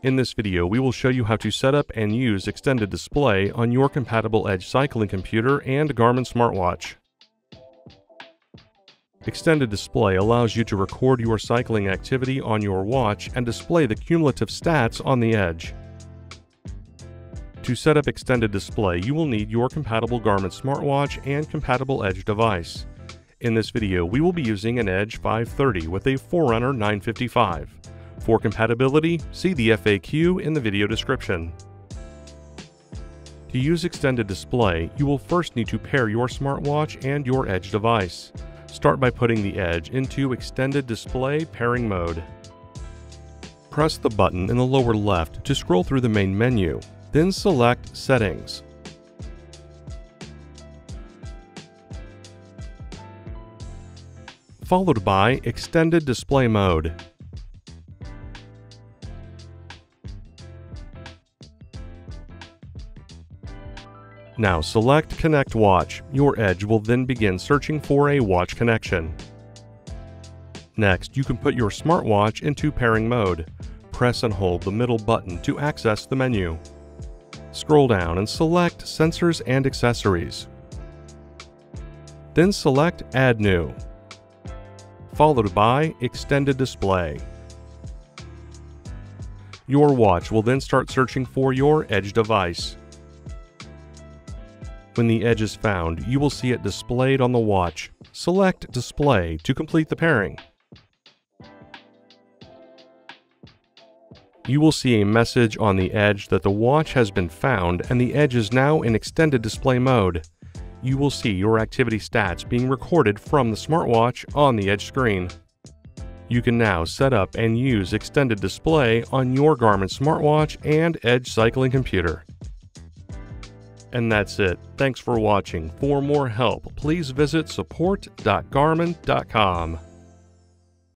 In this video, we will show you how to set up and use extended display on your compatible Edge cycling computer and Garmin smartwatch. Extended display allows you to record your cycling activity on your watch and display the cumulative stats on the Edge. To set up extended display, you will need your compatible Garmin smartwatch and compatible Edge device. In this video, we will be using an Edge 530 with a Forerunner 955. For compatibility, see the FAQ in the video description. To use extended display, you will first need to pair your smartwatch and your Edge device. Start by putting the Edge into extended display pairing mode. Press the button in the lower left to scroll through the main menu, then select Settings. Followed by Extended Display Mode. Now select Connect Watch. Your Edge will then begin searching for a watch connection. Next, you can put your smartwatch into pairing mode. Press and hold the middle button to access the menu. Scroll down and select Sensors and Accessories. Then select Add New, followed by Extended Display. Your watch will then start searching for your Edge device. When the Edge is found, you will see it displayed on the watch. Select Display to complete the pairing. You will see a message on the Edge that the watch has been found and the Edge is now in extended display mode. You will see your activity stats being recorded from the smartwatch on the Edge screen. You can now set up and use extended display on your Garmin smartwatch and Edge cycling computer. And that's it. Thanks for watching. For more help, please visit support.garmin.com.